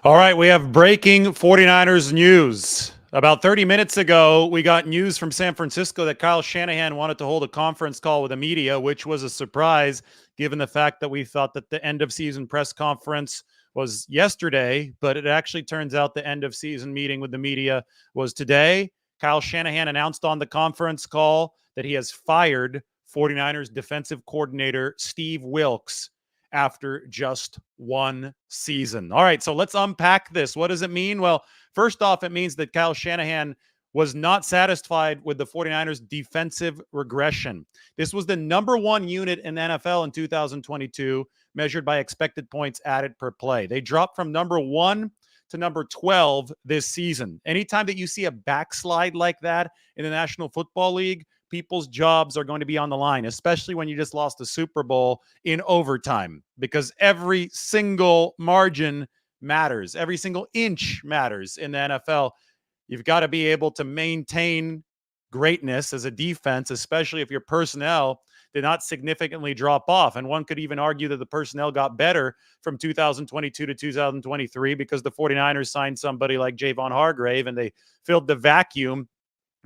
All right, we have breaking 49ers news. About 30 minutes ago, we got news from San Francisco that Kyle Shanahan wanted to hold a conference call with the media, which was a surprise given the fact that we thought that the end of season press conference was yesterday, but it actually turns out the end of season meeting with the media was today. Kyle Shanahan announced on the conference call that he has fired 49ers defensive coordinator Steve Wilks after just one season. All right, so let's unpack this. What does it mean? Well, first off, it means that Kyle Shanahan was not satisfied with the 49ers defensive regression. This was the number one unit in the NFL in 2022, measured by expected points added per play. They dropped from number 1 to number 12 this season. Anytime that you see a backslide like that in the National Football League, people's jobs are going to be on the line, especially when you just lost the Super Bowl in overtime, because every single margin matters. Every single inch matters in the NFL. You've got to be able to maintain greatness as a defense, especially if your personnel did not significantly drop off. And one could even argue that the personnel got better from 2022 to 2023 because the 49ers signed somebody like Javon Hargrave and they filled the vacuum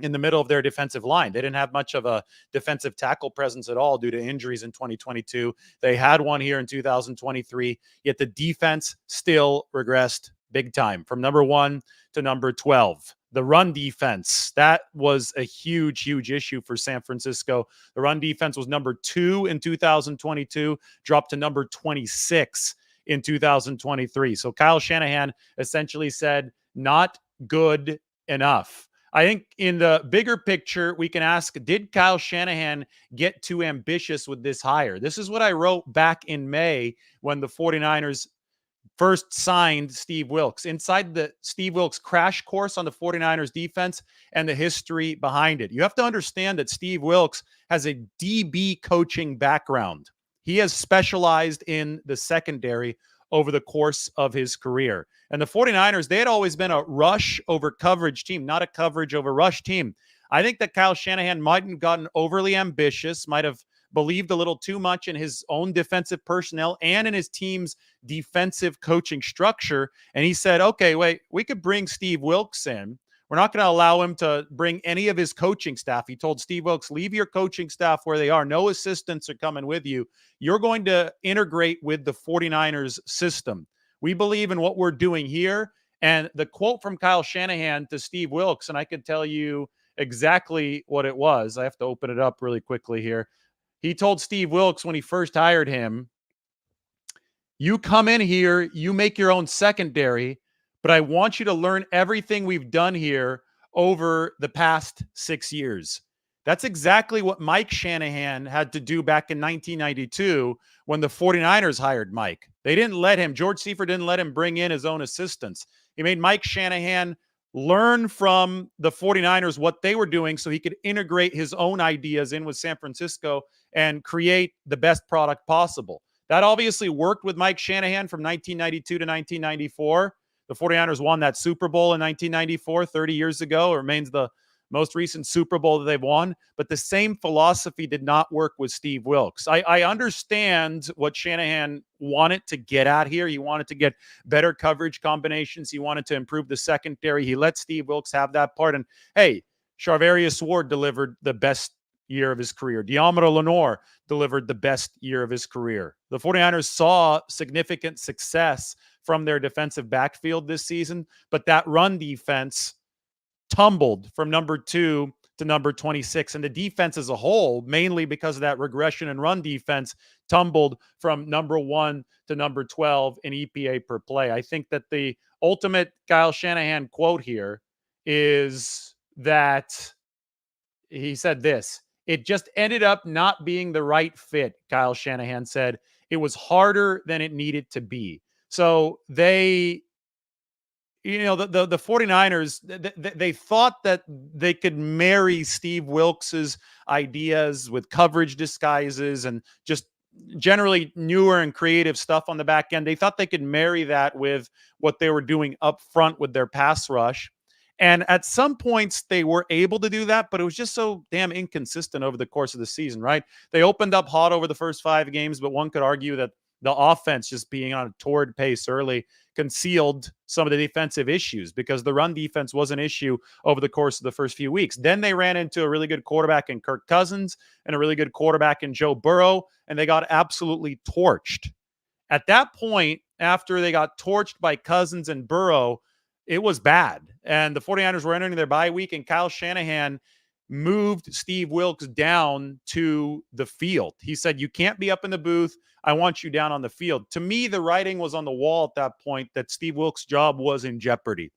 in the middle of their defensive line. They didn't have much of a defensive tackle presence at all due to injuries in 2022. They had one here in 2023, yet the defense still regressed big time from number 1 to number 12. The run defense, that was a huge, huge issue for San Francisco. The run defense was number 2 in 2022, dropped to number 26 in 2023. So Kyle Shanahan essentially said, not good enough. I think in the bigger picture, we can ask, did Kyle Shanahan get too ambitious with this hire? This is what I wrote back in May when the 49ers first signed Steve Wilks. Inside the Steve Wilks crash course on the 49ers defense and the history behind it. You have to understand that Steve Wilks has a DB coaching background. He has specialized in the secondary over the course of his career. And the 49ers, they had always been a rush over coverage team, not a coverage over rush team. I think that Kyle Shanahan might have gotten overly ambitious, might have believed a little too much in his own defensive personnel and in his team's defensive coaching structure. And he said, okay, wait, we could bring Steve Wilks in. We're not going to allow him to bring any of his coaching staff. He told Steve Wilks, leave your coaching staff where they are. No assistants are coming with you. You're going to integrate with the 49ers system. We believe in what we're doing here. And the quote from Kyle Shanahan to Steve Wilks, and I can tell you exactly what it was. I have to open it up really quickly here. He told Steve Wilks when he first hired him, you come in here, you make your own secondary, but I want you to learn everything we've done here over the past 6 years. That's exactly what Mike Shanahan had to do back in 1992 when the 49ers hired Mike. They didn't let him, George Seifert didn't let him bring in his own assistants. He made Mike Shanahan learn from the 49ers what they were doing so he could integrate his own ideas in with San Francisco and create the best product possible. That obviously worked with Mike Shanahan from 1992 to 1994. The 49ers won that Super Bowl in 1994, 30 years ago. It remains the most recent Super Bowl that they've won. But the same philosophy did not work with Steve Wilks. I understand what Shanahan wanted to get at here. He wanted to get better coverage combinations. He wanted to improve the secondary. He let Steve Wilks have that part. And hey, Charvarius Ward delivered the best year of his career. Deommodore Lenoir delivered the best year of his career. The 49ers saw significant success from their defensive backfield this season, but that run defense tumbled from number 2 to number 26. And the defense as a whole, mainly because of that regression and run defense, tumbled from number 1 to number 12 in EPA per play. I think that the ultimate Kyle Shanahan quote here is that he said this: it just ended up not being the right fit. Kyle Shanahan said it was harder than it needed to be. So they, the 49ers, they thought that they could marry Steve Wilks's ideas with coverage disguises and just generally newer and creative stuff on the back end. They thought they could marry that with what they were doing up front with their pass rush. And at some points they were able to do that, but it was just so damn inconsistent over the course of the season, right? They opened up hot over the first 5 games, but one could argue that the offense just being on a torrid pace early concealed some of the defensive issues because the run defense was an issue over the course of the first few weeks. Then they ran into a really good quarterback in Kirk Cousins and a really good quarterback in Joe Burrow, and they got absolutely torched. At that point, after they got torched by Cousins and Burrow, it was bad. And the 49ers were entering their bye week, and Kyle Shanahan moved Steve Wilks down to the field. He said, "You can't be up in the booth. I want you down on the field." To me, the writing was on the wall at that point that Steve Wilks' job was in jeopardy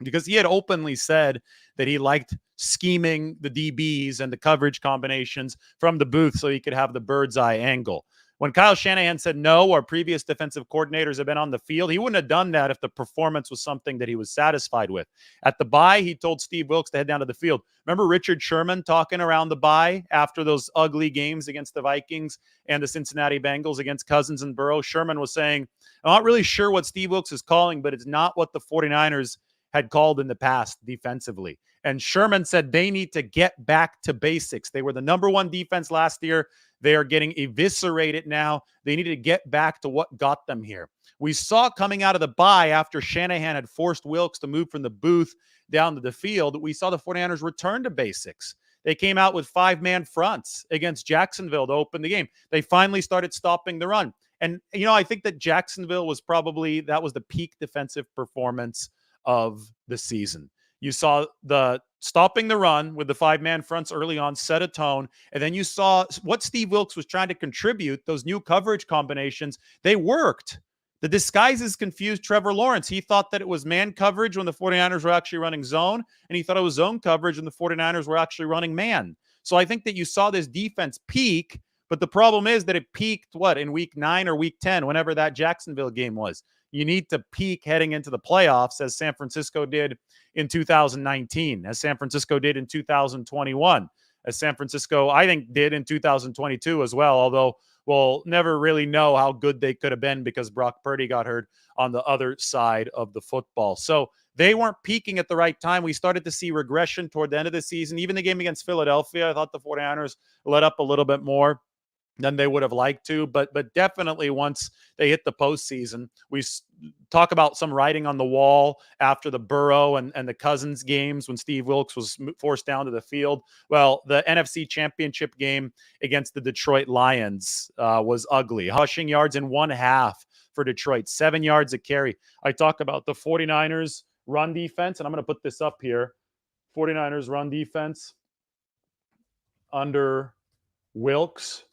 because he had openly said that he liked scheming the DBs and the coverage combinations from the booth so he could have the bird's eye angle. When Kyle Shanahan said no, our previous defensive coordinators have been on the field, he wouldn't have done that if the performance was something that he was satisfied with. At the bye, he told Steve Wilks to head down to the field. Remember Richard Sherman talking around the bye after those ugly games against the Vikings and the Cincinnati Bengals against Cousins and Burrow? Sherman was saying, "I'm not really sure what Steve Wilks is calling, but it's not what the 49ers had called in the past defensively." And Sherman said they need to get back to basics. They were the number one defense last year. They are getting eviscerated now. They needed to get back to what got them here. We saw coming out of the bye after Shanahan had forced Wilks to move from the booth down to the field, we saw the 49ers return to basics. They came out with 5-man fronts against Jacksonville to open the game. They finally started stopping the run. And, I think that Jacksonville was that was the peak defensive performance of the season. You saw the stopping the run with the 5-man fronts early on, set a tone. And then you saw what Steve Wilks was trying to contribute, those new coverage combinations. They worked. The disguises confused Trevor Lawrence. He thought that it was man coverage when the 49ers were actually running zone, and he thought it was zone coverage when the 49ers were actually running man. So I think that you saw this defense peak, but the problem is that it peaked, in week 9 or week 10, whenever that Jacksonville game was. You need to peak heading into the playoffs, as San Francisco did in 2019, as San Francisco did in 2021, as San Francisco, I think, did in 2022 as well, although we'll never really know how good they could have been because Brock Purdy got hurt on the other side of the football. So they weren't peaking at the right time. We started to see regression toward the end of the season. Even the game against Philadelphia, I thought the 49ers let up a little bit more than they would have liked to, but definitely once they hit the postseason, we talk about some writing on the wall after the Burrow and the Cousins games when Steve Wilks was forced down to the field. Well, the NFC Championship game against the Detroit Lions was ugly. Rushing yards in 1/2 for Detroit, 7 yards a carry. I talk about the 49ers run defense, and I'm going to put this up here. 49ers run defense under Wilks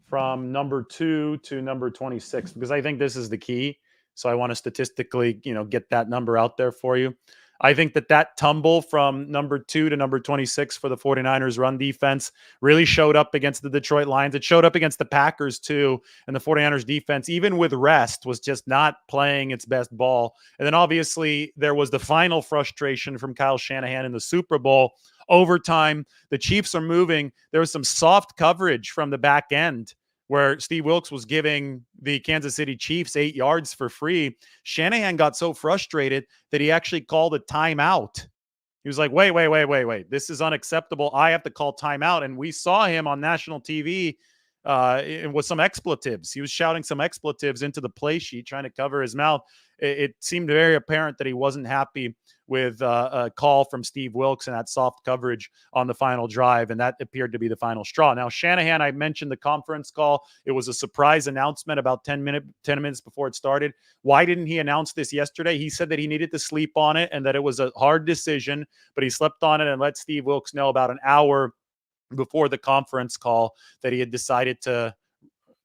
from number 2 to number 26, because I think this is the key. So I want to statistically, get that number out there for you. I think that tumble from number 2 to number 26 for the 49ers run defense really showed up against the Detroit Lions. It showed up against the Packers too. And the 49ers defense, even with rest, was just not playing its best ball. And then obviously there was the final frustration from Kyle Shanahan in the Super Bowl. Overtime, the Chiefs are moving. There was some soft coverage from the back end where Steve Wilks was giving the Kansas City Chiefs 8 yards for free. Shanahan got so frustrated that he actually called a timeout. He was like, wait. This is unacceptable. I have to call timeout. And we saw him on national TV with some expletives. He was shouting some expletives into the play sheet, trying to cover his mouth. It seemed very apparent that he wasn't happy with a call from Steve Wilks and that soft coverage on the final drive, and that appeared to be the final straw. Now, Shanahan, I mentioned the conference call. It was a surprise announcement about 10 minutes before it started. Why didn't he announce this yesterday? He said that he needed to sleep on it and that it was a hard decision, but he slept on it and let Steve Wilks know about an hour before the conference call that he had decided to,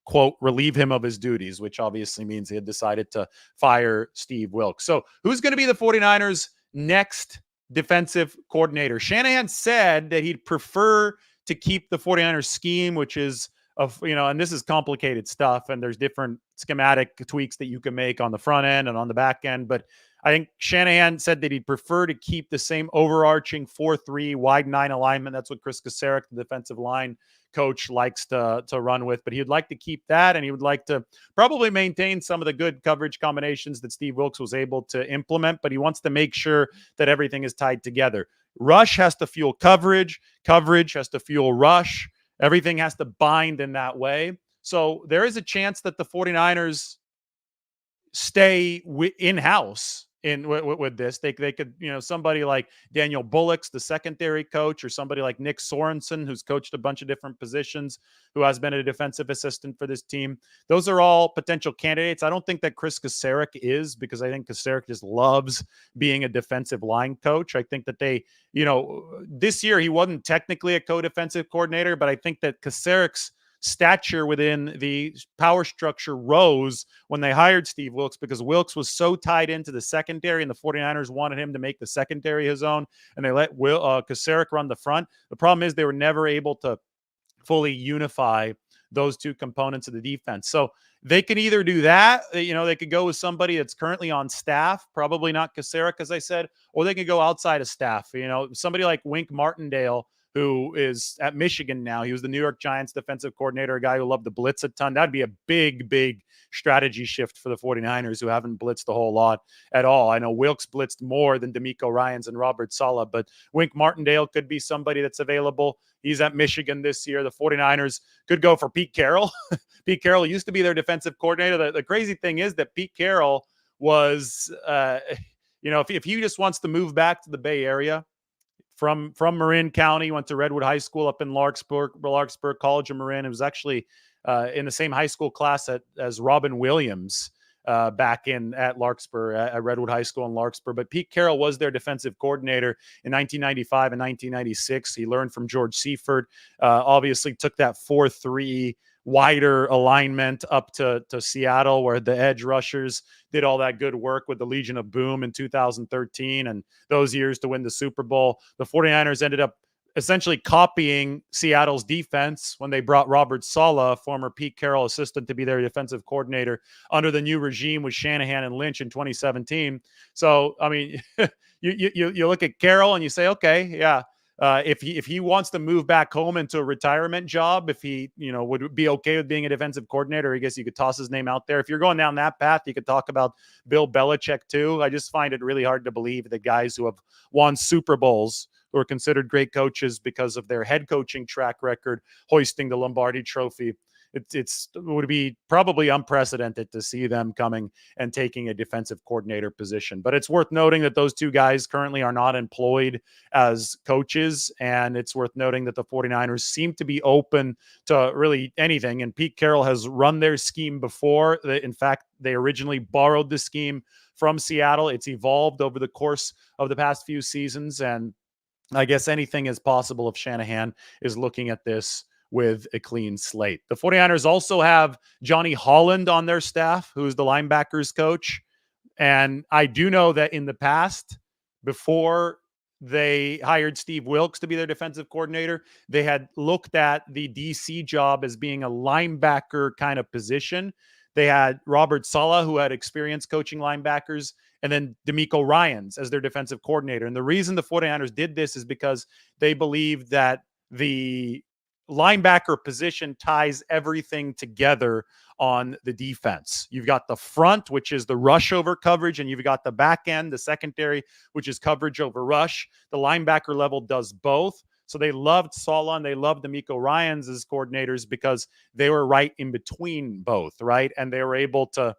quote, relieve him of his duties, which obviously means he had decided to fire Steve Wilks. So who's going to be the 49ers' next defensive coordinator? Shanahan said that he'd prefer to keep the 49ers scheme, which is, and this is complicated stuff, and there's different schematic tweaks that you can make on the front end and on the back end. But I think Shanahan said that he'd prefer to keep the same overarching 4-3 wide 9 alignment. That's what Chris Kasarik, the defensive line coach, likes to run with. But he'd like to keep that, and he would like to probably maintain some of the good coverage combinations that Steve Wilks was able to implement. But he wants to make sure that everything is tied together. Rush has to fuel coverage. Coverage has to fuel rush. Everything has to bind in that way. So there is a chance that the 49ers stay in-house with this. They could, somebody like Daniel Bullocks, the secondary coach, or somebody like Nick Sorensen, who's coached a bunch of different positions, who has been a defensive assistant for this team. Those are all potential candidates. I don't think that Chris Kasarik is, because I think Kasarik just loves being a defensive line coach. I think that this year he wasn't technically a co-defensive coordinator, but I think that Kasarik's stature within the power structure rose when they hired Steve Wilks, because Wilks was so tied into the secondary, and the 49ers wanted him to make the secondary his own, and they let Kasarik run the front. The problem is they were never able to fully unify those two components of the defense. So they could either do that, they could go with somebody that's currently on staff, probably not Kasarik, as I said, or they could go outside of staff, somebody like Wink Martindale, who is at Michigan now. He was the New York Giants defensive coordinator, a guy who loved to blitz a ton. That'd be a big, big strategy shift for the 49ers, who haven't blitzed a whole lot at all. I know Wilks blitzed more than D'Amico Ryans and Robert Saleh, but Wink Martindale could be somebody that's available. He's at Michigan this year. The 49ers could go for Pete Carroll. Pete Carroll used to be their defensive coordinator. The crazy thing is that Pete Carroll was, if he just wants to move back to the Bay Area, from Marin County, went to Redwood High School up in Larkspur College of Marin. It was actually in the same high school class as Robin Williams back at Larkspur, at Redwood High School in Larkspur. But Pete Carroll was their defensive coordinator in 1995 and 1996. He learned from George Seifert, obviously took that 4-3 wider alignment up to Seattle, where the edge rushers did all that good work with the Legion of Boom in 2013 and those years to win the Super Bowl. The 49ers ended up essentially copying Seattle's defense when they brought Robert Saleh, former Pete Carroll assistant, to be their defensive coordinator under the new regime with Shanahan and Lynch in 2017. So, I mean, you look at Carroll and you say, okay, yeah, if he wants to move back home into a retirement job, if he would be okay with being a defensive coordinator, I guess you could toss his name out there. If you're going down that path, you could talk about Bill Belichick too. I just find it really hard to believe that guys who have won Super Bowls, who are considered great coaches because of their head coaching track record, hoisting the Lombardi Trophy, it would be probably unprecedented to see them coming and taking a defensive coordinator position. But it's worth noting that those two guys currently are not employed as coaches, and it's worth noting that the 49ers seem to be open to really anything. And Pete Carroll has run their scheme before. In fact, they originally borrowed the scheme from Seattle. It's evolved over the course of the past few seasons, and I guess anything is possible if Shanahan is looking at this with a clean slate. The 49ers also have Johnny Holland on their staff, who is the linebackers coach. And I do know that in the past, before they hired Steve Wilks to be their defensive coordinator, they had looked at the DC job as being a linebacker kind of position. They had Robert Saleh, who had experience coaching linebackers, and then D'Amico Ryans as their defensive coordinator. And the reason the 49ers did this is because they believed that the linebacker position ties everything together on the defense. You've got the front, which is the rush over coverage, and you've got the back end, the secondary, which is coverage over rush. The linebacker level does both. So they loved Saleh and they loved D'Amico Ryans as coordinators because they were right in between both, right? And they were able to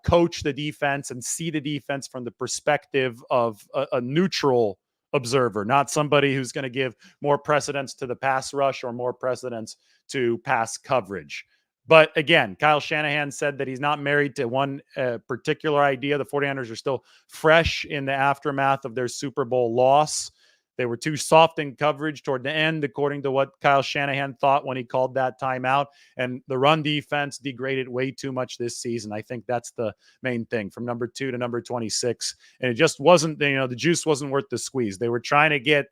coach the defense and see the defense from the perspective of a neutral observer, not somebody who's going to give more precedence to the pass rush or more precedence to pass coverage. But again, Kyle Shanahan said that he's not married to one particular idea. The 49ers are still fresh in the aftermath of their Super Bowl loss. They were too soft in coverage toward the end, according to what Kyle Shanahan thought when he called that timeout. And the run defense degraded way too much this season. I think that's the main thing, from number 2 to number 26. And it just wasn't, the juice wasn't worth the squeeze. They were trying to get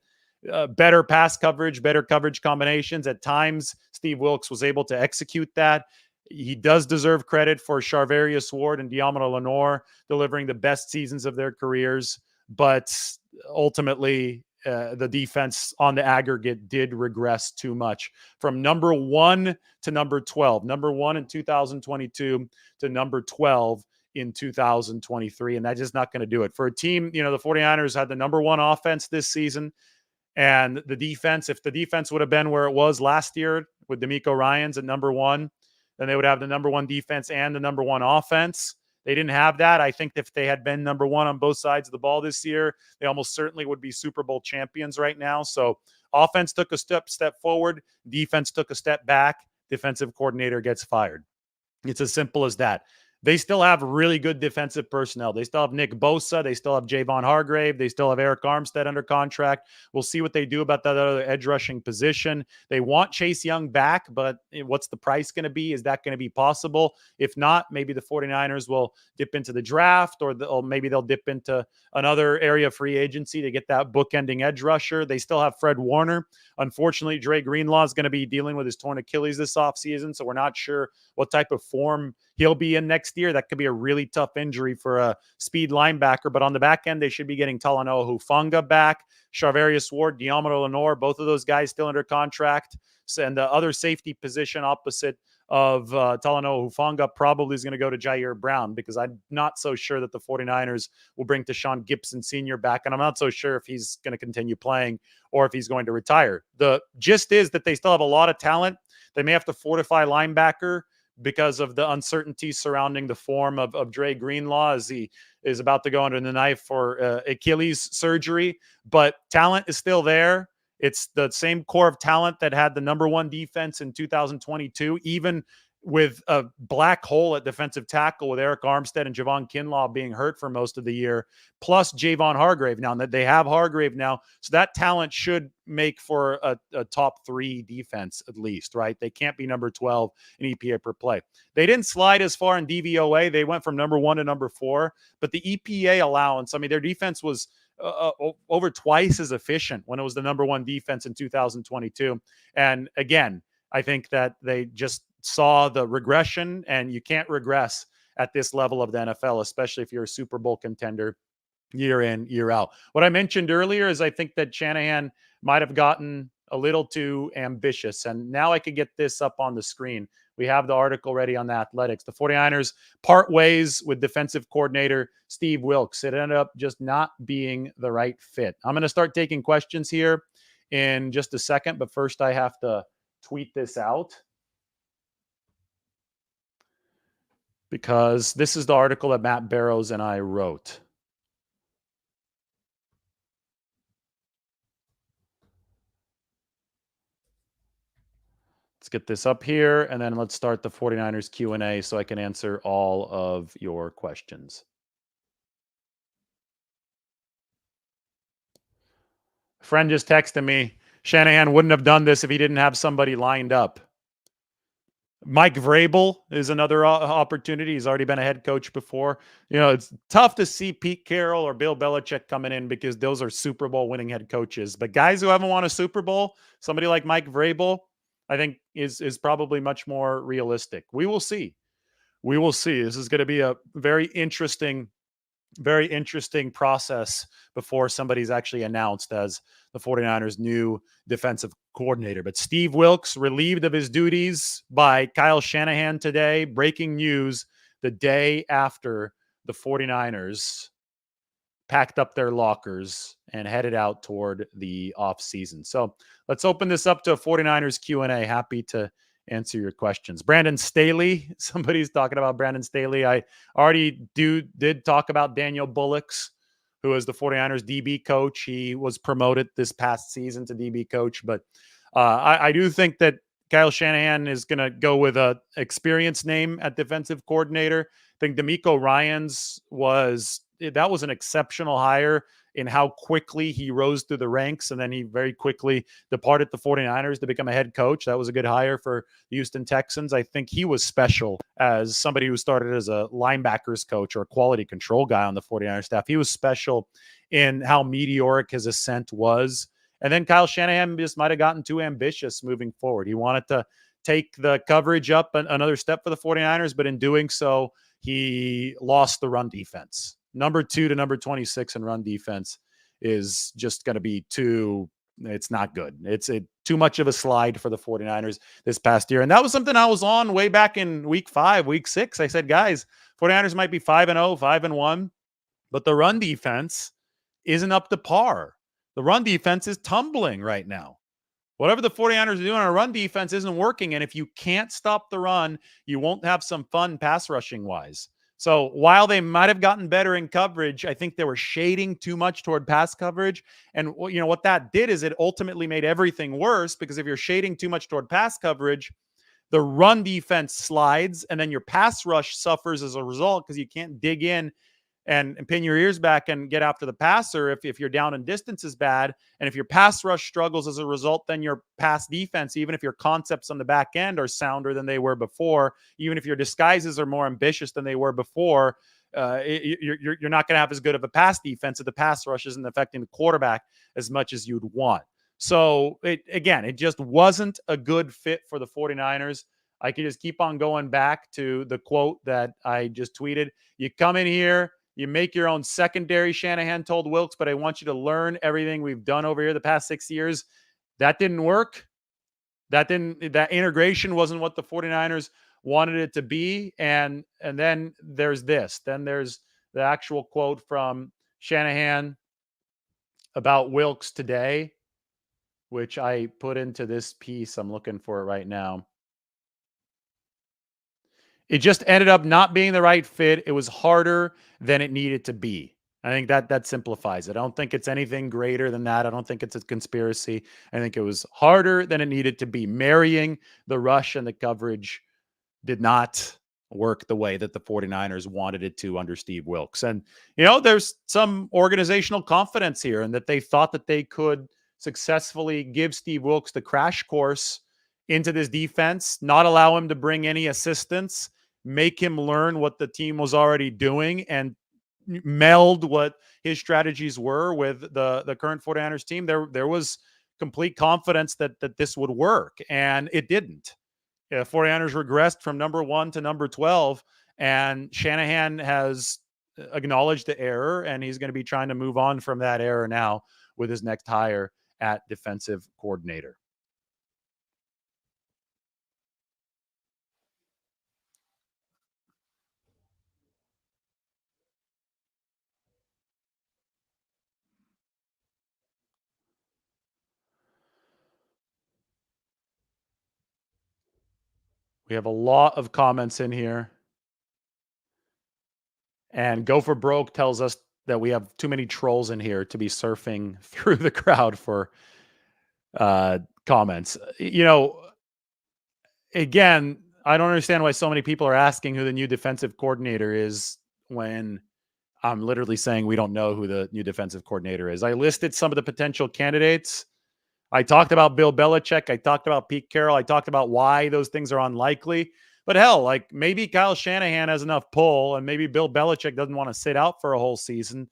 better pass coverage, better coverage combinations. At times, Steve Wilks was able to execute that. He does deserve credit for Charvarius Ward and Diamond Lenore delivering the best seasons of their careers. But ultimately, the defense on the aggregate did regress too much, from number 1 to number 12, number 1 in 2022 to number 12 in 2023. And that's just not going to do it for a team. The 49ers had the number 1 offense this season, and the defense, if the defense would have been where it was last year with D'Amico Ryans at number 1, then they would have the number 1 defense and the number 1 offense. They didn't have that. I think if they had been number one on both sides of the ball this year, they almost certainly would be Super Bowl champions right now. So offense took a step forward. Defense took a step back. Defensive coordinator gets fired. It's as simple as that. They still have really good defensive personnel. They still have Nick Bosa. They still have Javon Hargrave. They still have Eric Armstead under contract. We'll see what they do about that other edge rushing position. They want Chase Young back, but what's the price going to be? Is that going to be possible? If not, maybe the 49ers will dip into the draft, or maybe they'll dip into another area of free agency to get that bookending edge rusher. They still have Fred Warner. Unfortunately, Dre Greenlaw is going to be dealing with his torn Achilles this offseason, so we're not sure what type of form he'll be in next year. That could be a really tough injury for a speed linebacker. But on the back end, they should be getting Talanoa Hufanga back, Charvarius Ward, Diamaro Lenore, both of those guys still under contract. And the other safety position opposite of Talanoa Hufanga probably is going to go to Jair Brown, because I'm not so sure that the 49ers will bring Tashawn Gibson Sr. back. And I'm not so sure if he's going to continue playing or if he's going to retire. The gist is that they still have a lot of talent. They may have to fortify linebacker because of the uncertainty surrounding the form of Dre Greenlaw as he is about to go under the knife for Achilles surgery. But talent is still there. It's the same core of talent that had the number one defense in 2022, even with a black hole at defensive tackle with Eric Armstead and Javon Kinlaw being hurt for most of the year, plus Javon Hargrave now. That they have Hargrave now, so that talent should make for a top three defense at least, right? They can't be number 12 in EPA per play. They didn't slide as far in DVOA. They went from number 1 to number 4, but the EPA allowance, I mean, their defense was over twice as efficient when it was the number 1 defense in 2022. And again, I think that they just saw the regression, and you can't regress at this level of the NFL, especially if you're a Super Bowl contender year in, year out. What I mentioned earlier is I think that Shanahan might have gotten a little too ambitious. And now I could get this up on the screen. We have the article ready on the Athletics. The 49ers part ways with defensive coordinator Steve Wilks. It ended up just not being the right fit. I'm going to start taking questions here in just a second, but first I have to tweet this out, because this is the article that Matt Barrows and I wrote. Let's get this up here, and then let's start the 49ers Q&A so I can answer all of your questions. A friend just texted me, Shanahan wouldn't have done this if he didn't have somebody lined up. Mike Vrabel is another opportunity. He's already been a head coach before. You know, it's tough to see Pete Carroll or Bill Belichick coming in because those are Super Bowl winning head coaches. But guys who haven't won a Super Bowl, somebody like Mike Vrabel, I think is probably much more realistic. We will see. We will see. This is going to be a very interesting process before somebody's actually announced as the 49ers' new defensive coordinator. But Steve Wilks relieved of his duties by Kyle Shanahan today. Breaking news the day after the 49ers packed up their lockers and headed out toward the offseason. So let's open this up to a 49ers Q&A. Happy to answer your questions. Brandon Staley, somebody's talking about Brandon Staley. I already did talk about Daniel Bullocks, who is the 49ers DB coach. He was promoted this past season to DB coach, but I do think that Kyle Shanahan is going to go with a experienced name at defensive coordinator. I think DeMeco Ryans was an exceptional hire in how quickly he rose through the ranks, and then he very quickly departed the 49ers to become a head coach. That was a good hire for the Houston Texans. I think he was special as somebody who started as a linebackers coach or a quality control guy on the 49ers staff. He was special in how meteoric his ascent was. And then Kyle Shanahan just might have gotten too ambitious moving forward. He wanted to take the coverage up another step for the 49ers, but in doing so, he lost the run defense. Number 2 to number 26 in run defense is just going to be it's not good. It's too much of a slide for the 49ers this past year. And that was something I was on way back in week 5, week 6. I said, guys, 49ers might be 5-0, 5-1, but the run defense isn't up to par. The run defense is tumbling right now. Whatever the 49ers are doing on a run defense isn't working. And if you can't stop the run, you won't have some fun pass rushing wise. So while they might have gotten better in coverage, I think they were shading too much toward pass coverage. And what that did is it ultimately made everything worse, because if you're shading too much toward pass coverage, the run defense slides, and then your pass rush suffers as a result, because you can't dig in and pin your ears back and get after the passer if your down and distance is bad. And if your pass rush struggles as a result, then your pass defense, even if your concepts on the back end are sounder than they were before, even if your disguises are more ambitious than they were before, you're not going to have as good of a pass defense if the pass rush isn't affecting the quarterback as much as you'd want. So it just wasn't a good fit for the 49ers. I could just keep on going back to the quote that I just tweeted. You come in here, you make your own secondary, Shanahan told Wilks, but I want you to learn everything we've done over here the past 6 years. That didn't work. That integration wasn't what the 49ers wanted it to be. And then there's this. Then there's the actual quote from Shanahan about Wilks today, which I put into this piece. I'm looking for it right now. It just ended up not being the right fit. It was harder than it needed to be. I think that simplifies it. I don't think it's anything greater than that. I don't think it's a conspiracy. I think it was harder than it needed to be. Marrying the rush and the coverage did not work the way that the 49ers wanted it to under Steve Wilks. And, there's some organizational confidence here, and that they thought that they could successfully give Steve Wilks the crash course into this defense, not allow him to bring any assistance, make him learn what the team was already doing, and meld what his strategies were with the current 49ers team. There was complete confidence that this would work, and it didn't. 49ers regressed from number 1 to number 12, and Shanahan has acknowledged the error, and he's going to be trying to move on from that error now with his next hire at defensive coordinator. We have a lot of comments in here. And Go for Broke tells us that we have too many trolls in here to be surfing through the crowd for comments. Again, I don't understand why so many people are asking who the new defensive coordinator is, when I'm literally saying we don't know who the new defensive coordinator is. I listed some of the potential candidates. I talked about Bill Belichick. I talked about Pete Carroll. I talked about why those things are unlikely. But hell, like, maybe Kyle Shanahan has enough pull, and maybe Bill Belichick doesn't want to sit out for a whole season.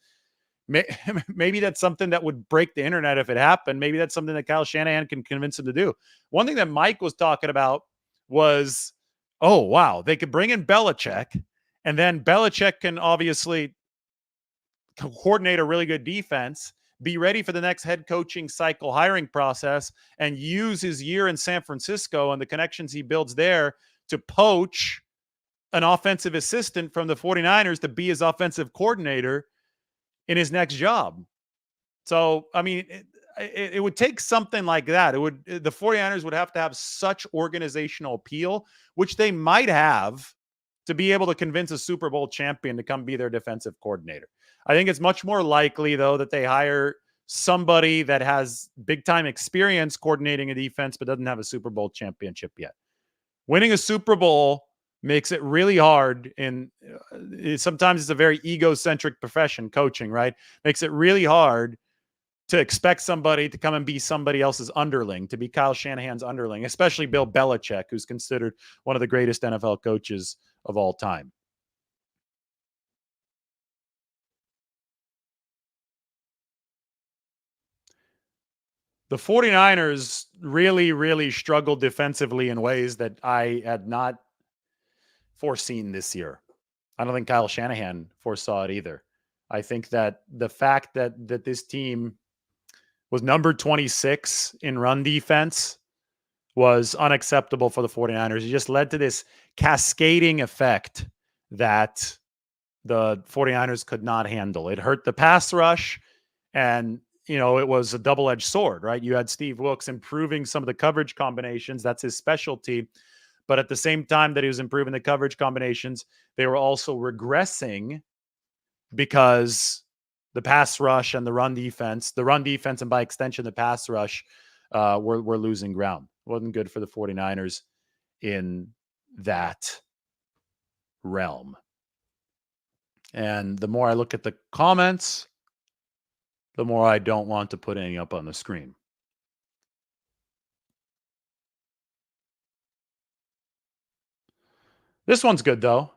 Maybe that's something that would break the internet if it happened. Maybe that's something that Kyle Shanahan can convince him to do. One thing that Mike was talking about was, oh, wow, they could bring in Belichick, and then Belichick can obviously coordinate a really good defense, be ready for the next head coaching cycle hiring process, and use his year in San Francisco and the connections he builds there to poach an offensive assistant from the 49ers to be his offensive coordinator in his next job. So, I mean, it would take something like that. The 49ers would have to have such organizational appeal, which they might have, to be able to convince a Super Bowl champion to come be their defensive coordinator. I think it's much more likely, though, that they hire somebody that has big time experience coordinating a defense, but doesn't have a Super Bowl championship yet. Winning a Super Bowl makes it really hard. Sometimes it's a very egocentric profession, coaching, right? Makes it really hard to expect somebody to come and be somebody else's underling, to be Kyle Shanahan's underling, especially Bill Belichick, who's considered one of the greatest NFL coaches of all time. The 49ers really, really struggled defensively in ways that I had not foreseen this year. I don't think Kyle Shanahan foresaw it either. I think that the fact that this team was number 26 in run defense was unacceptable for the 49ers. It just led to this cascading effect that the 49ers could not handle. It hurt the pass rush, and it was a double-edged sword, right? You had Steve Wilks improving some of the coverage combinations. That's his specialty. But at the same time that he was improving the coverage combinations, they were also regressing because the pass rush and the run defense, and by extension, the pass rush were losing ground. Wasn't good for the 49ers in that realm. And the more I look at the comments, the more I don't want to put any up on the screen. This one's good, though.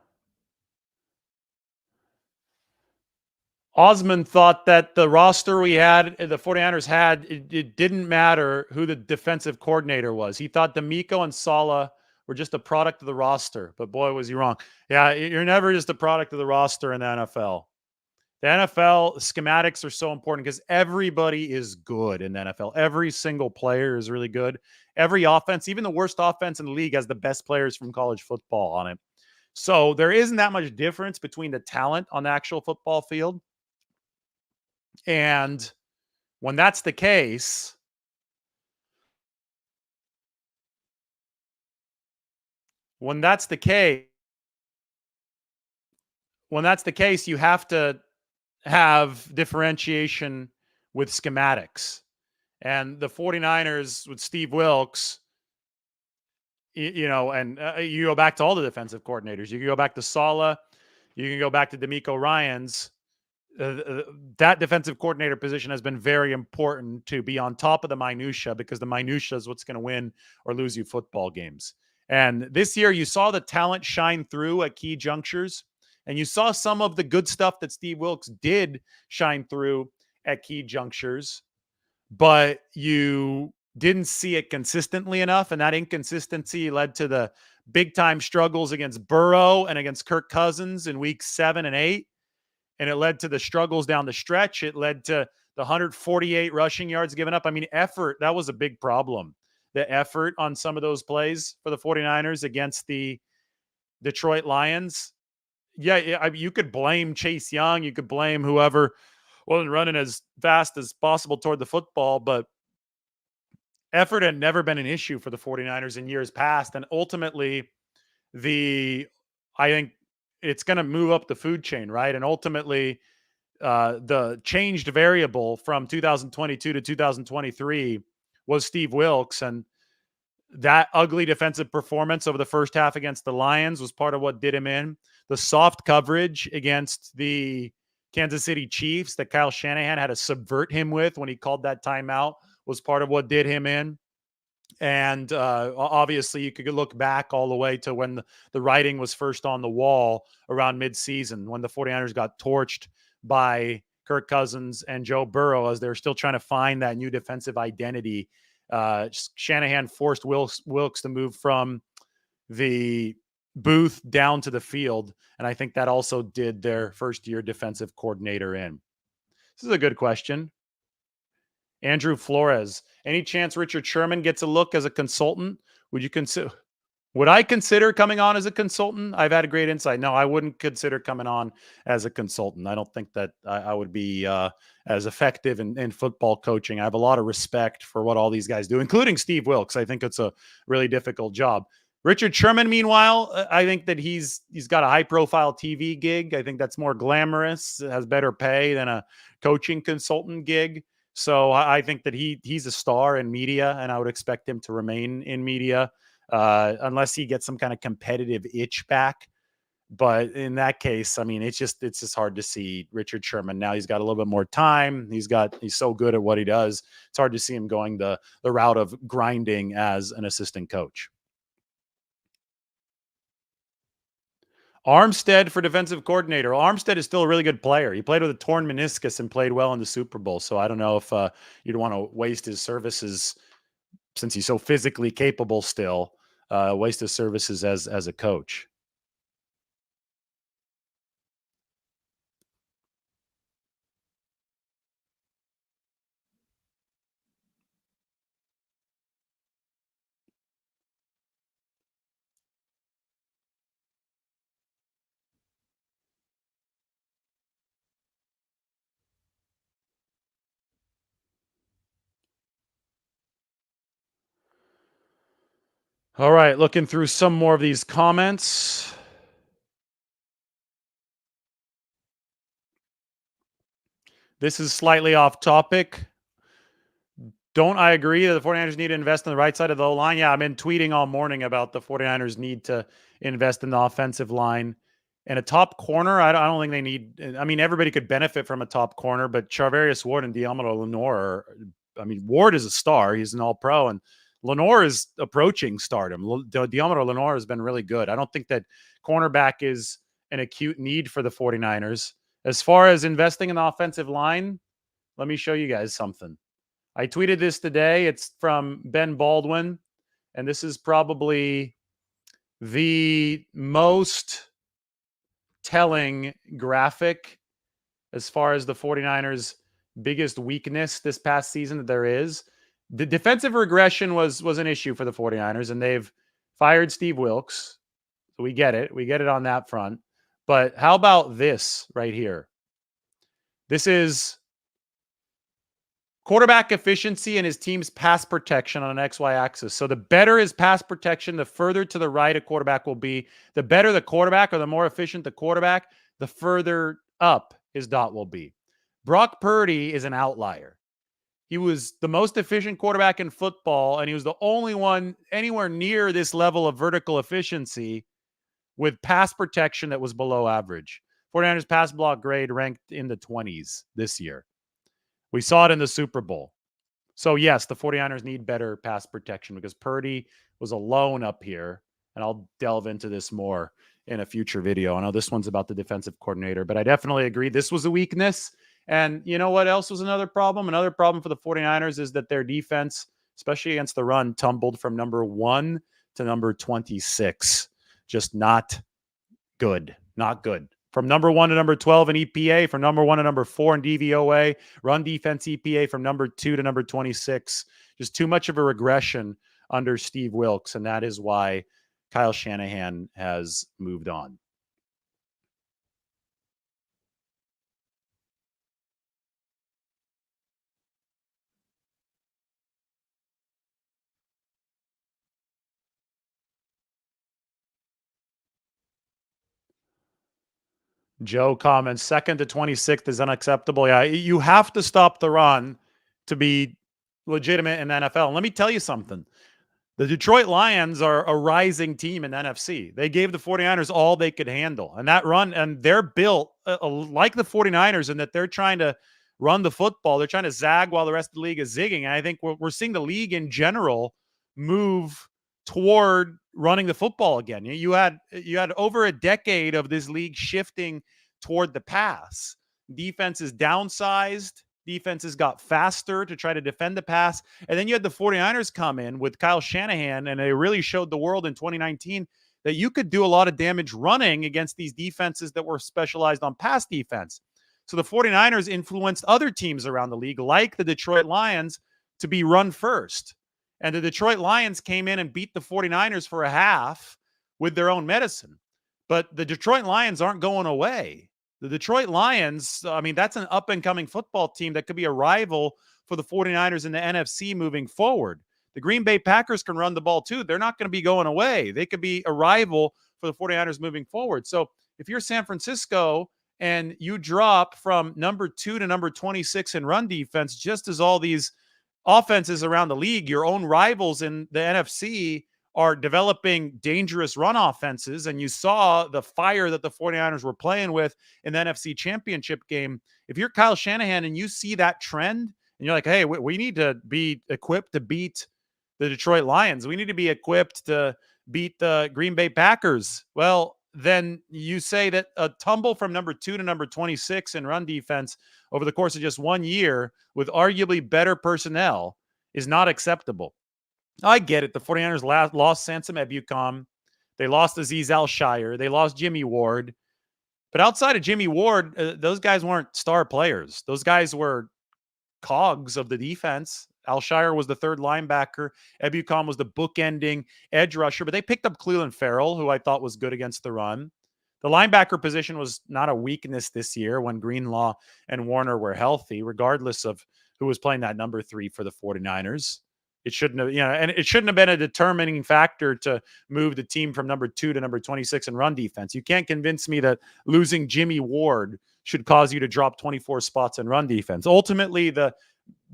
Osman thought that the roster the 49ers had, it didn't matter who the defensive coordinator was. He thought D'Amico and Saleh were just a product of the roster, but boy, was he wrong. Yeah, you're never just a product of the roster in the NFL. The NFL schematics are so important because everybody is good in the NFL. Every single player is really good. Every offense, even the worst offense in the league, has the best players from college football on it. So there isn't that much difference between the talent on the actual football field. And when that's the case, when that's the case, when that's the case, you have to have differentiation with schematics. And the 49ers with Steve Wilks, and you go back to all the defensive coordinators. You can go back to Saleh. You can go back to D'Amico Ryans. That defensive coordinator position has been very important to be on top of the minutia, because the minutia is what's going to win or lose you football games. And this year you saw the talent shine through at key junctures, and you saw some of the good stuff that Steve Wilks did shine through at key junctures, but you didn't see it consistently enough. And that inconsistency led to the big time struggles against Burrow and against Kirk Cousins in weeks 7 and 8. And it led to the struggles down the stretch. It led to the 148 rushing yards given up. I mean, effort, that was a big problem. The effort on some of those plays for the 49ers against the Detroit Lions. Yeah, you could blame Chase Young. You could blame whoever wasn't running as fast as possible toward the football, but effort had never been an issue for the 49ers in years past. And ultimately, I think it's going to move up the food chain, right? And ultimately, the changed variable from 2022 to 2023 was Steve Wilks. And that ugly defensive performance over the first half against the Lions was part of what did him in. The soft coverage against the Kansas City Chiefs that Kyle Shanahan had to subvert him with when he called that timeout was part of what did him in. And obviously, you could look back all the way to when the writing was first on the wall around midseason, when the 49ers got torched by Kirk Cousins and Joe Burrow as they're still trying to find that new defensive identity. Shanahan forced Wilks to move from the booth down to the field, and I think that also did their first-year defensive coordinator in. This is a good question. Andrew Flores, any chance Richard Sherman gets a look as a consultant? Would I consider coming on as a consultant? I've had a great insight. No, I wouldn't consider coming on as a consultant. I don't think that I would be as effective in football coaching. I have a lot of respect for what all these guys do, including Steve Wilks. I think it's a really difficult job. Richard Sherman, meanwhile, I think that he's got a high-profile TV gig. I think that's more glamorous, has better pay than a coaching consultant gig. So I think that he's a star in media, and I would expect him to remain in media unless he gets some kind of competitive itch back. But in that case, I mean, it's just hard to see Richard Sherman. Now he's got a little bit more time. He's so good at what he does. It's hard to see him going the route of grinding as an assistant coach. Armstead for defensive coordinator. Armstead is still a really good player. He played with a torn meniscus and played well in the Super Bowl. So I don't know if you'd want to waste his services, since he's so physically capable still, waste his services as a coach. All right, looking through some more of these comments. This is slightly off topic. Don't I agree that the 49ers need to invest in the right side of the O-line? Yeah, I've been tweeting all morning about the 49ers need to invest in the offensive line. And a top corner, I don't think they need. I mean, everybody could benefit from a top corner, but Charvarius Ward and Diamond Lenore I mean, Ward is a star. He's an all-pro. And Lenore is approaching stardom. Diamond Lenore has been really good. I don't think that cornerback is an acute need for the 49ers. As far as investing in the offensive line, let me show you guys something. I tweeted this today. It's from Ben Baldwin, and this is probably the most telling graphic as far as the 49ers' biggest weakness this past season that there is. The defensive regression was an issue for the 49ers, and they've fired Steve Wilks. So we get it. We get it on that front. But how about this right here? This is quarterback efficiency and his team's pass protection on an XY axis. So the better his pass protection, the further to the right a quarterback will be. The better the quarterback or the more efficient the quarterback, the further up his dot will be. Brock Purdy is an outlier. He was the most efficient quarterback in football, and he was the only one anywhere near this level of vertical efficiency with pass protection that was below average. 49ers pass block grade ranked in the 20s this year. We saw it in the Super Bowl. So, yes, the 49ers need better pass protection because Purdy was alone up here. And I'll delve into this more in a future video. I know this one's about the defensive coordinator, but I definitely agree this was a weakness. And you know what else was another problem? Another problem for the 49ers is that their defense, especially against the run, tumbled from number 1 to number 26. Just not good. Not good. From number 1 to number 12 in EPA, from number 1 to number 4 in DVOA, run defense EPA from number 2 to number 26. Just too much of a regression under Steve Wilks, and that is why Kyle Shanahan has moved on. Joe comments, 2nd to 26th is unacceptable. Yeah, you have to stop the run to be legitimate in the NFL. And let me tell you something. The Detroit Lions are a rising team in NFC. They gave the 49ers all they could handle. And that run, and they're built like the 49ers in that they're trying to run the football. They're trying to zag while the rest of the league is zigging. And I think we're seeing the league in general move toward running the football again. You had over a decade of this league shifting toward the pass. Defense is downsized. Defenses got faster to try to defend the pass. And then you had the 49ers come in with Kyle Shanahan, and they really showed the world in 2019 that you could do a lot of damage running against these defenses that were specialized on pass defense. So the 49ers influenced other teams around the league, like the Detroit Lions, to be run first. And the Detroit Lions came in and beat the 49ers for a half with their own medicine. But the Detroit Lions aren't going away. The Detroit Lions, I mean, that's an up-and-coming football team that could be a rival for the 49ers in the NFC moving forward. The Green Bay Packers can run the ball too. They're not going to be going away. They could be a rival for the 49ers moving forward. So if you're San Francisco and you drop from number 2 to number 26 in run defense, just as all these offenses around the league, your own rivals in the NFC are developing dangerous run offenses, and you saw the fire that the 49ers were playing with in the NFC Championship game. If you're Kyle Shanahan and you see that trend, and you're like, hey, we need to be equipped to beat the Detroit Lions. We need to be equipped to beat the Green Bay Packers. Well, then you say that a tumble from number 2 to number 26 in run defense over the course of just 1 year with arguably better personnel is not acceptable. I get it. The 49ers lost Sansom Ebukam. They lost Azeez Al-Shire. They lost Jimmy Ward. But outside of Jimmy Ward, those guys weren't star players. Those guys were cogs of the defense. Al-Shire was the third linebacker. Ebukam was the bookending edge rusher. But they picked up Cleveland Farrell, who I thought was good against the run. The linebacker position was not a weakness this year when Greenlaw and Warner were healthy, regardless of who was playing that number 3 for the 49ers. It shouldn't have, and it shouldn't have been a determining factor to move the team from number 2 to number 26 in run defense. You can't convince me that losing Jimmy Ward should cause you to drop 24 spots in run defense. Ultimately, the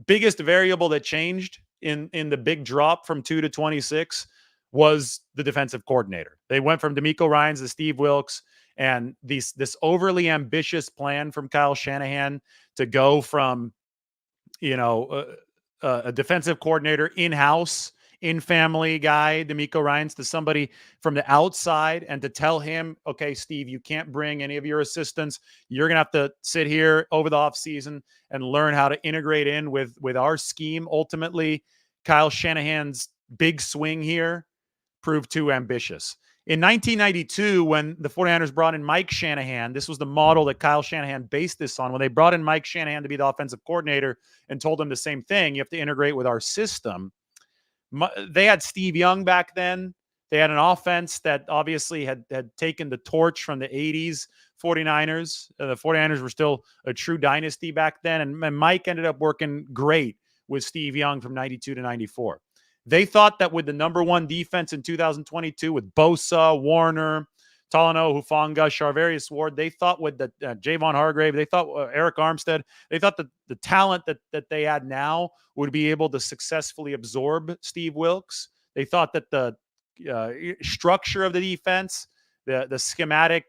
biggest variable that changed in the big drop from 2 to 26 was the defensive coordinator. They went from D'Amico Ryans to Steve Wilks, and this overly ambitious plan from Kyle Shanahan to go from a defensive coordinator in-house, in-family guy, D'Amico Ryans, to somebody from the outside, and to tell him, okay, Steve, you can't bring any of your assistants. You're going to have to sit here over the offseason and learn how to integrate in with our scheme. Ultimately, Kyle Shanahan's big swing here proved too ambitious. In 1992, when the 49ers brought in Mike Shanahan, this was the model that Kyle Shanahan based this on. When they brought in Mike Shanahan to be the offensive coordinator and told him the same thing, you have to integrate with our system. They had Steve Young back then. They had an offense that obviously had taken the torch from the 80s 49ers. The 49ers were still a true dynasty back then. And Mike ended up working great with Steve Young from 92 to 94. They thought that with the number 1 defense in 2022 with Bosa, Warner, Talanoa, Hufanga, Charvarius Ward, they thought with the Javon Hargrave, they thought Eric Armstead, they thought that the talent that they had now would be able to successfully absorb Steve Wilks. They thought that the structure of the defense, the schematic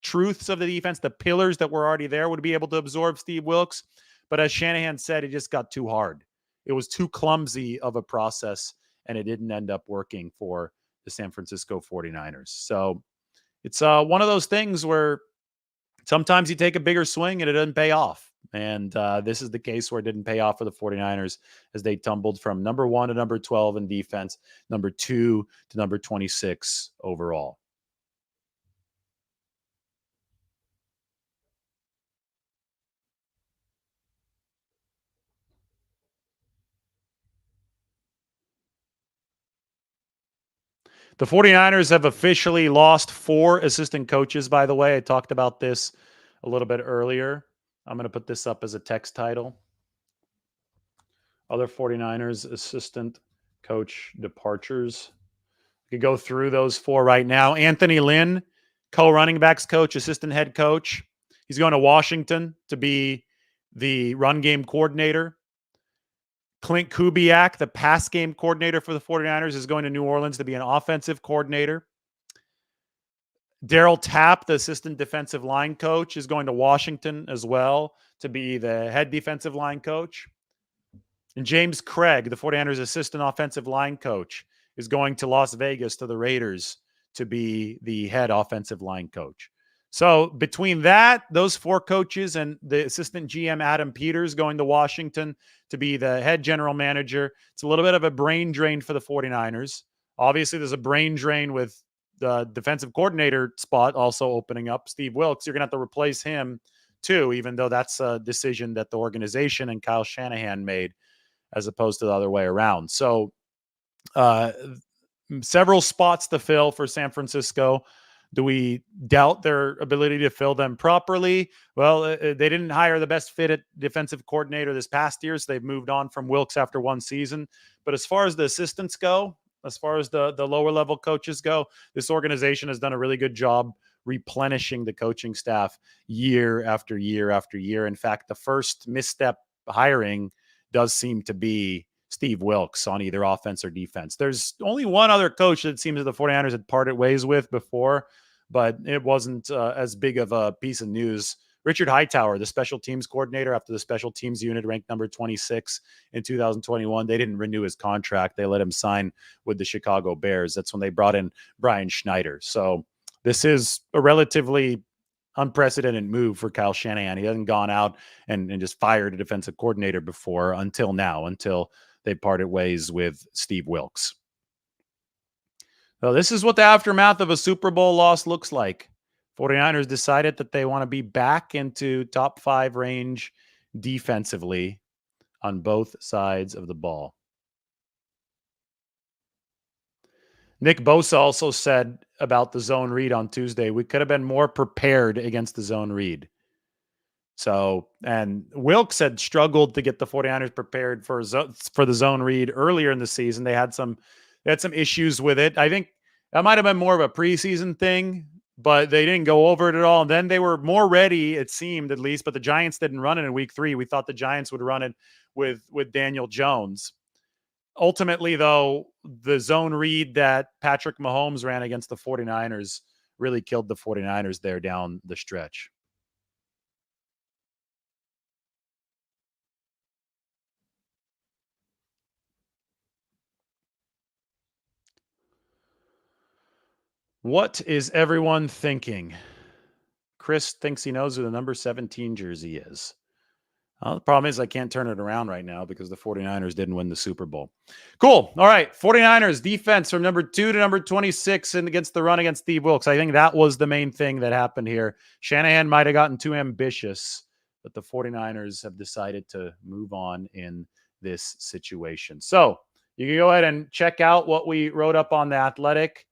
truths of the defense, the pillars that were already there would be able to absorb Steve Wilks. But as Shanahan said, it just got too hard. It was too clumsy of a process, and it didn't end up working for the San Francisco 49ers. So it's one of those things where sometimes you take a bigger swing and it doesn't pay off. And this is the case where it didn't pay off for the 49ers as they tumbled from number 1 to number 12 in defense, number 2 to number 26 overall. The 49ers have officially lost 4 assistant coaches, by the way. I talked about this a little bit earlier. I'm going to put this up as a text title. Other 49ers assistant coach departures. We could go through those 4 right now. Anthony Lynn, co-running backs coach, assistant head coach. He's going to Washington to be the run game coordinator. Clint Kubiak, the pass game coordinator for the 49ers, is going to New Orleans to be an offensive coordinator. Daryl Tapp, the assistant defensive line coach, is going to Washington as well to be the head defensive line coach. And James Craig, the 49ers assistant offensive line coach, is going to Las Vegas to the Raiders to be the head offensive line coach. So between those 4 coaches, and the assistant GM Adam Peters going to Washington to be the head general manager, it's a little bit of a brain drain for the 49ers. Obviously, there's a brain drain with the defensive coordinator spot also opening up. Steve Wilks, you're going to have to replace him too, even though that's a decision that the organization and Kyle Shanahan made as opposed to the other way around. So several spots to fill for San Francisco. Do we doubt their ability to fill them properly? Well, they didn't hire the best fit at defensive coordinator this past year, so they've moved on from Wilks after 1 season. But as far as the assistants go, as far as the lower level coaches go, this organization has done a really good job replenishing the coaching staff year after year after year. In fact, the first misstep hiring does seem to be Steve Wilks on either offense or defense. There's only one other coach that seems that the 49ers had parted ways with before, but it wasn't as big of a piece of news. Richard Hightower, the special teams coordinator after the special teams unit, ranked number 26 in 2021. They didn't renew his contract. They let him sign with the Chicago Bears. That's when they brought in Brian Schneider. So this is a relatively unprecedented move for Kyle Shanahan. He hasn't gone out and just fired a defensive coordinator before until now, until they parted ways with Steve Wilks. So this is what the aftermath of a Super Bowl loss looks like. 49ers decided that they want to be back into top 5 range defensively on both sides of the ball. Nick Bosa also said about the zone read on Tuesday, we could have been more prepared against the zone read. So, and Wilks had struggled to get the 49ers prepared for the zone read earlier in the season. They had some issues with it. I think that might have been more of a preseason thing, but they didn't go over it at all. And then they were more ready, it seemed at least, but the Giants didn't run it in week 3. We thought the Giants would run it with Daniel Jones. Ultimately, though, the zone read that Patrick Mahomes ran against the 49ers really killed the 49ers there down the stretch. What is everyone thinking? Chris thinks he knows who the number 17 jersey is. The problem is I can't turn it around right now because the 49ers didn't win the Super Bowl. Cool. All right. 49ers defense from number 2 to number 26 and against the run against Steve Wilks. I think that was the main thing that happened here. Shanahan might have gotten too ambitious, but the 49ers have decided to move on in this situation. So you can go ahead and check out what we wrote up on The Athletic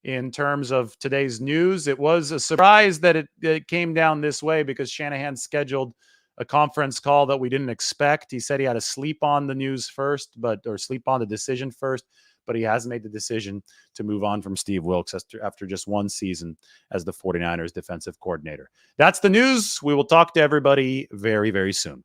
in terms of today's news. It was a surprise that it came down this way because Shanahan scheduled a conference call that we didn't expect. He said he had to sleep on the news first, or sleep on the decision first, but he has made the decision to move on from Steve Wilks after just one season as the 49ers defensive coordinator. That's the news. We will talk to everybody very, very soon.